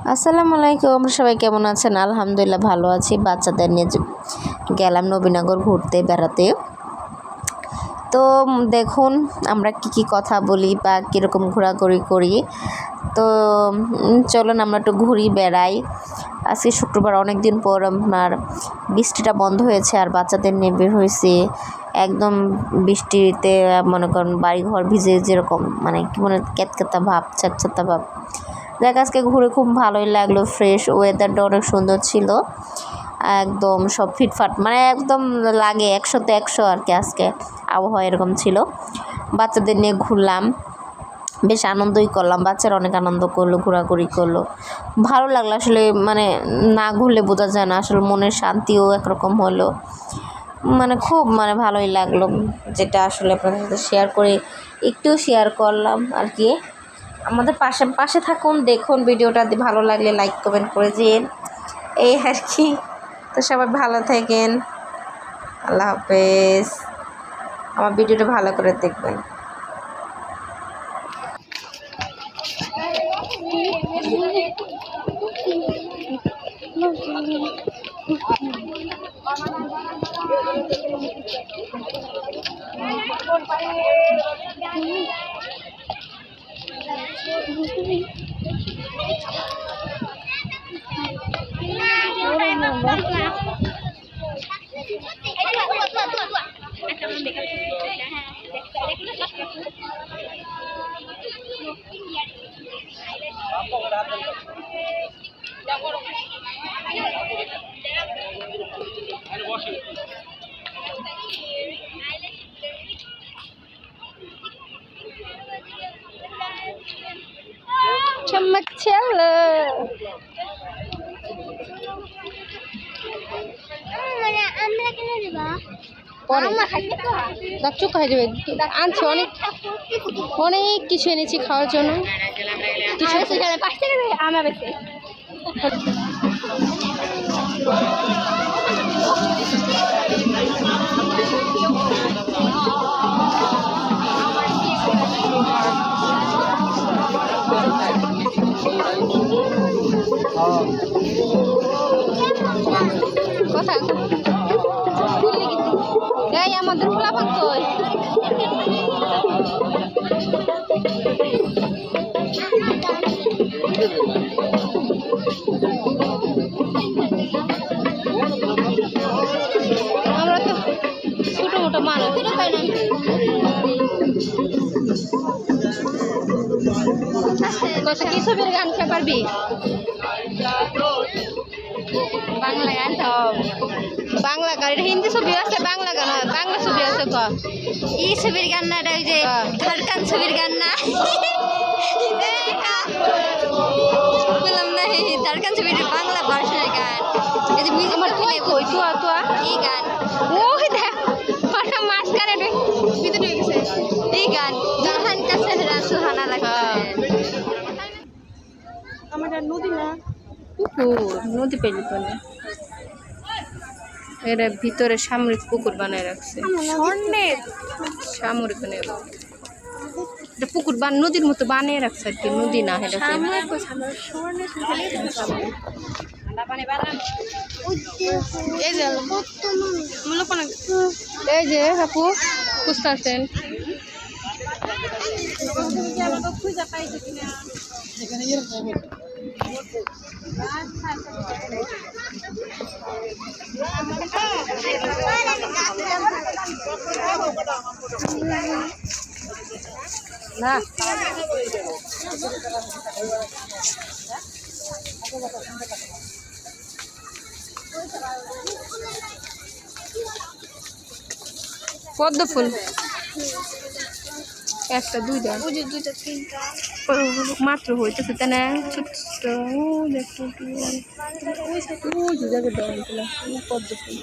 আসসালামু আলাইকুম, সবাই কেমন আছেন? আলহামদুলিল্লাহ ভালো আছি। বাচ্চাদের নিয়ে গেলাম নবীনগর ঘুরতে বেড়াতে। তো দেখুন আমরা কি কথা বলি বা কীরকম ঘোরাঘুরি করি। তো চলুন আমরা একটু ঘুরি বেড়াই। আজকে শুক্রবার, অনেক দিন পর আমার বৃষ্টিটা বন্ধ হয়েছে আর বাচ্চাদের নিয়ে বের হয়েছি। একদম বৃষ্টিতে মনে করেন বাড়িঘর ভিজে যেরকম মানে কি মনে ক্যাতক্যাতা ভাব, ছ্যাঁতছাতা ভাব। দেখ আজকে ঘুরে খুব ভালোই লাগলো, ফ্রেশ ওয়েদারটা অনেক সুন্দর ছিল, একদম সব ফিটফাট মানে একদম লাগে 100-তে 100 আর কি। আজকে আবহাওয়া এরকম ছিল। বাচ্চাদের নিয়ে ঘুরলাম, বেশ আনন্দই করলাম, বাচ্চারা অনেক আনন্দ করলো, ঘোরাঘুরি করলো, ভালো লাগলো। আসলে মানে না ঘুরলে বোঝা যায় না, আসলে মনের শান্তিও একরকম হলো, মানে খুব মানে ভালোই লাগলো, যেটা আসলে আপনাদের সাথে শেয়ার করে একটু শেয়ার করলাম আর কি। আমাদের পাশে থাকুন, দেখুন ভিডিওটা ভালো লাগলে লাইক কমেন্ট করে দিন, এই আর কি। তো সবাই ভালো থাকেন, আল্লাহ হাফেজ। আমার ভিডিওটা ভালো করে দেখবেন। চমক চলো চুপ হয়ে যাবে। আনছি অনেক অনেক কিছু এনেছি খাওয়ার জন্য। কথা এই আমাদের ফলাফল কই? আমরা তো ছোট মোটো মানুষ কত কি ছবির গান খেয়ে পারবি? বাংলা গান তো বাংলা গান, এটা হিন্দি ছবি আছে, বাংলা গান বাংলা ছবি আছে। এই ছবির গান না, এটা ওই যে ধড়কন ছবির গান না, বললাম না ধড়কন ছবির বাংলা ভার্সনের গান। এই যে মিউজিক আমার কই কই তুয়া তুয়া এই গান, ওই দেখ পাটা মাঝখানে ভিতরে গেছে এই গান, জাহান কাছে সুহানা লাগছে। আমাদের নদী না পুকুর, নদী পেলি বলে এরা ভিতরে সামরিক পুকুর বানায় রাখছে, সামরিক এটা পুকুর নদীর মতো বানিয়ে রাখছে আর কি, নদী না এটা এই যে আপু বুঝতে পারছেন। না পদ্ম ফুল একটা দুইটা মাত্র হইতেছে তাই না, ছোট ছোট পদ্ম ফুল।